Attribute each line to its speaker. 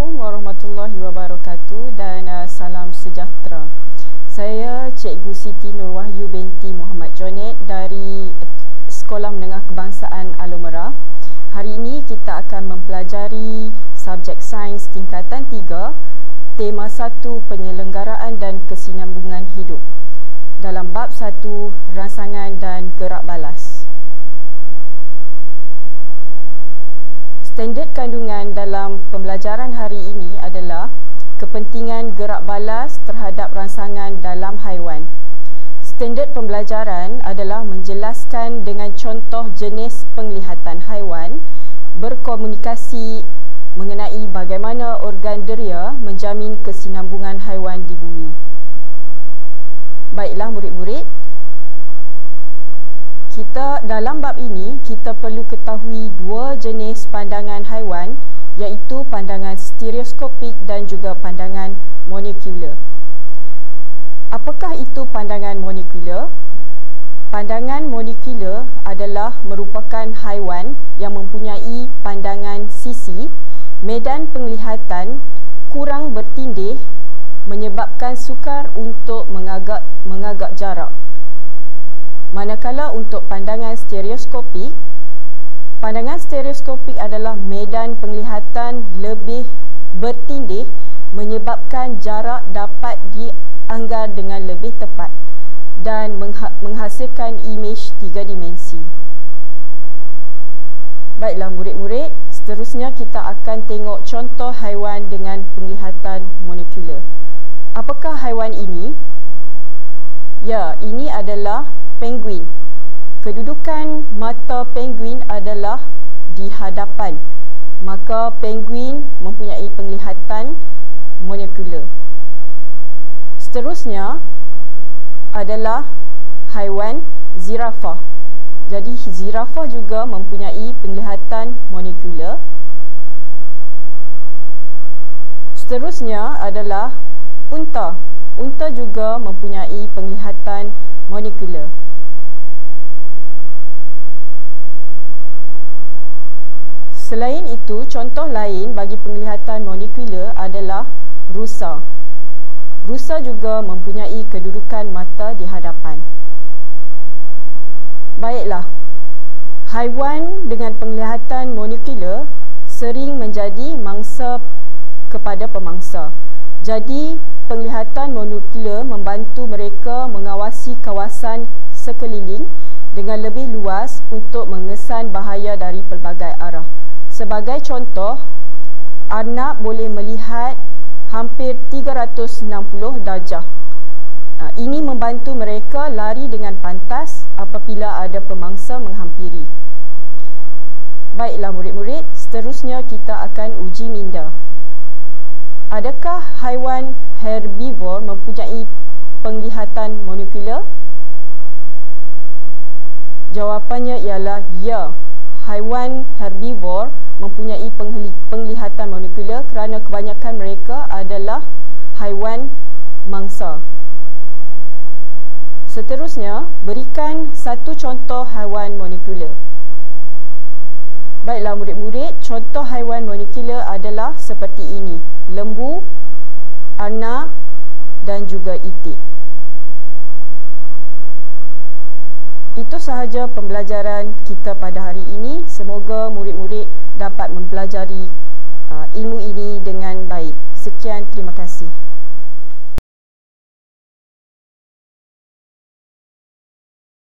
Speaker 1: Assalamualaikum warahmatullahi wabarakatuh dan salam sejahtera. Saya Cikgu Siti Nur Wahyu binti Muhammad Jonet dari Sekolah Menengah Kebangsaan Alomera. Hari ini kita akan mempelajari subjek sains tingkatan 3, tema 1 penyelenggaraan dan kesinambungan hidup dalam bab 1 rangsangan dan gerak balas. Standard kandungan dalam pembelajaran hari ini adalah kepentingan gerak balas terhadap rangsangan dalam haiwan. Standard pembelajaran adalah menjelaskan dengan contoh jenis penglihatan haiwan, berkomunikasi mengenai bagaimana organ deria menjamin kesinambungan haiwan di bumi. Baiklah murid-murid, dalam bab ini kita perlu ketahui dua jenis pandangan haiwan, iaitu pandangan stereoskopik dan juga pandangan monikular. Apakah itu pandangan monikular? Pandangan monikular adalah merupakan haiwan yang mempunyai pandangan sisi, medan penglihatan kurang bertindih menyebabkan sukar untuk mengagak jarak. Manakala untuk pandangan stereoskopik adalah medan penglihatan lebih bertindih menyebabkan jarak dapat dianggar dengan lebih tepat dan menghasilkan imej 3 dimensi. Baiklah murid-murid, seterusnya kita akan tengok contoh haiwan dengan penglihatan monikular. Apakah haiwan ini? Ya, ini adalah penguin. Kedudukan mata penguin adalah di hadapan, maka penguin mempunyai penglihatan monikular. Seterusnya adalah haiwan zirafah. Jadi zirafah juga mempunyai penglihatan monikular. Seterusnya adalah unta. Unta juga mempunyai penglihatan monikular. Selain itu, contoh lain bagi penglihatan monikular adalah rusa. Rusa juga mempunyai kedudukan mata di hadapan. Baiklah, haiwan dengan penglihatan monikular sering menjadi mangsa kepada pemangsa. Jadi, penglihatan monikular membantu mereka mengawasi kawasan sekeliling dengan lebih luas untuk mengesan bahaya dari pelbagai arah. Sebagai contoh, arnab boleh melihat hampir 360 darjah. Ini membantu mereka lari dengan pantas apabila ada pemangsa menghampiri. Baiklah murid-murid, seterusnya kita akan uji minda. Adakah haiwan herbivor mempunyai penglihatan monikular? Jawapannya ialah ya. Haiwan herbivor mempunyai penglihatan monikular kerana kebanyakan mereka adalah haiwan mangsa. Seterusnya, berikan satu contoh haiwan monikular. Baiklah murid-murid, contoh haiwan monikular adalah seperti ini: lembu, arnab dan juga itik. Itu sahaja pembelajaran kita pada hari ini. Semoga murid-murid dapat mempelajari ilmu ini dengan baik. Sekian, terima kasih.